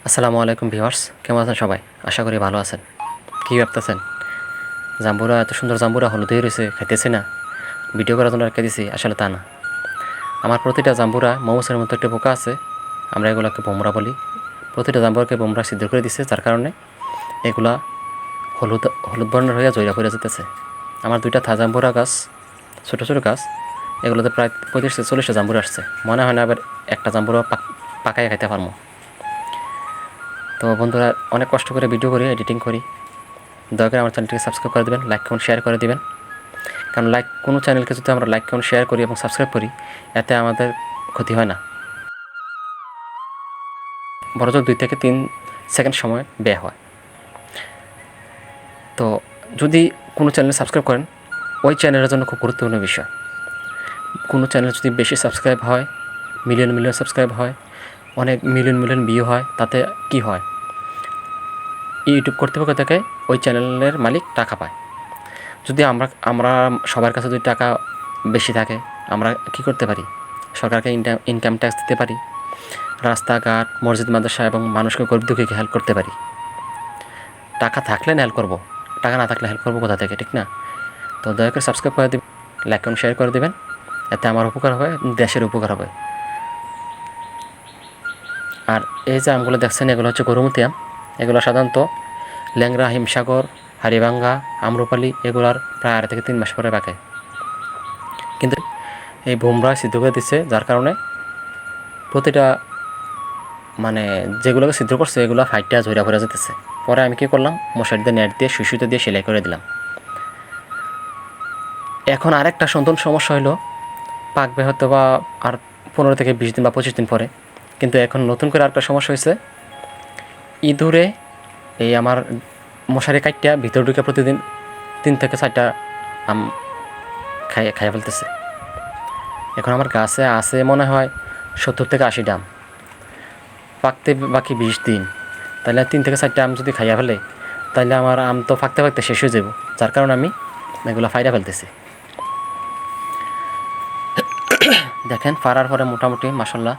আসসালামু আলাইকুম ভিউয়ার্স, কেমন আছেন সবাই? আশা করি ভালো আছেন। কী ভাবতেছেন? জাম্বুরা এত সুন্দর জাম্বুরা হলুদ হয়ে রয়েছে, খাইতেছি না, ভিডিও করার জন্য রেখে দিছি। আসলে তা না, আমার প্রতিটা জাম্বুরা মৌমাছির মতো একটা পোকা আছে, আমরা এগুলোকে বোমরা বলি। প্রতিটা জাম্বুরাকে বোমরা সিদ্ধ করে দিচ্ছে, যার কারণে এগুলা হলুদ হলুদ বর্ণের হয়ে জয়রা পড়ে যেতেছে। আমার দুইটা জাম্বুরা গাছ, ছোটো ছোটো গাছ, এগুলোতে প্রায় 35-40টা জাম্বুরা আসছে। মনে হয় না আবার একটা জাম্বুরা পাকায় খাইতে পারবো। তো বন্ধুরা, অনেক কষ্ট করে ভিডিও করি, এডিটিং করি, দয়া করে আমার চ্যানেলটিকে সাবস্ক্রাইব করে দেবেন, লাইক কমেন্ট শেয়ার করে দেবেন। কারণ কোনো চ্যানেলকে যদি আমরা লাইক কমেন্ট শেয়ার করি এবং সাবস্ক্রাইব করি, এতে আমাদের ক্ষতি হয় না, বরঞ্চ 2 থেকে 3 সেকেন্ড সময় ব্যয় হয়। তো যদি কোনো চ্যানেল সাবস্ক্রাইব করেন, ওই চ্যানেলের জন্য খুব গুরুত্বপূর্ণ বিষয়। কোনো চ্যানেল যদি বেশি সাবস্ক্রাইব হয়, মিলিয়ন মিলিয়ন সাবস্ক্রাইব হয়, অনেক মিলিয়ন মিলিয়ন ভিউ হয়, তাতে কি হয়? ইউটিউব কর্তৃপক্ষ থেকে ওই চ্যানেলের মালিক টাকা পায়। যদি আমরা সবার কাছে যদি টাকা বেশি থাকে, আমরা কি করতে পারি? সরকারকে ইনকাম ট্যাক্স দিতে পারি, রাস্তাঘাট, মসজিদ, মাদ্রাসা এবং মানুষকে গরিব দুঃখীকে হেল্প করতে পারি। টাকা থাকলে না হেল্প করবো, টাকা না থাকলে হেল্প করবো কোথা থেকে, ঠিক না? তো দয়া করে সাবস্ক্রাইব করে দেবেন, লাইক এবং শেয়ার করে দেবেন, এতে আমার উপকার হবে, দেশের উপকার হবে। আর এই যে আমগুলো দেখছেন, এগুলো হচ্ছে গরুমতি আম। এগুলো সাধারণত ল্যাংড়া, হিমসাগর, হাড়িভাঙ্গা, আম্রপালি এগুলার প্রায় 2 থেকে 3 মাস পরে পাকে। কিন্তু এই বোমরা সিদ্ধ করে দিচ্ছে, যার কারণে প্রতিটা যেগুলোকে সিদ্ধ করছে এগুলো ফাইটটা ঝইরা পড়ে যেতেছে। পরে আমি কী করলাম, মশারি দিয়ে, নেট দিয়ে, সুইতে দিয়ে সেলাই করে দিলাম। এখন আরেকটা সমস্যা হলো, পাকবে হয়তো বা আর 15 থেকে 20 দিন বা 25 দিন পরে। কিন্তু এখন নতুন করে আরেকটা সমস্যা হয়েছে, ইঁদুরে এই আমার মশারি কাটটা ভিতরে ঢুকে প্রতিদিন 3 থেকে 4টা আম খাইয়ে ফেলতেছে। এখন আমার গাছে আছে মনে হয় 70 থেকে 80 আম, পাকতে বাকি 20 দিন। তাহলে 3 থেকে 4টা আম যদি খাইয়া ফেলে, তাহলে আমার আম তো পাকতে পাকতে শেষ হয়ে যাব। যার কারণে আমি এগুলো ফাইরা ফেলতেছি। দেখেন ফাড়ার পরে মোটামুটি মাশাল্লাহ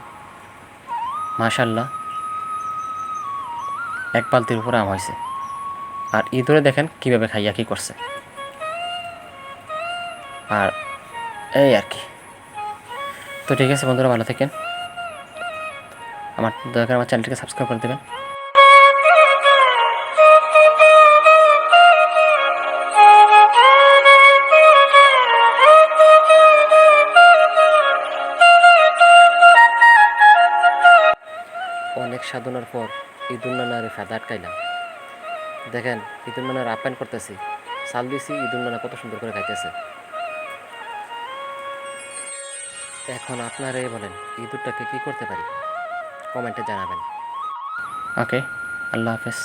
1 বালতির উপরে আম হয়েছে। আর ইঁদুরে দেখেন কীভাবে খাইয়া কী করছে। আর এই আর কি। তো ঠিক আছে বন্ধুরা, ভালো থাকেন। দয়া করে আমার চ্যানেলটিকে সাবস্ক্রাইব করে দেবেন। অনেক সাধনার পর ইঁদুর নানার ফাঁদা আটকাইলাম। দেখেন ইঁদুর নানার আপ্যায়ন করতেছি, চাল দিছি, ইঁদুর নানা কত সুন্দর করে খাইতেছে। এখন আপনারাই বলেন, ইঁদুরটাকে কী করতে পারি? কমেন্টে জানাবেন। ওকে, আল্লাহ হাফেজ।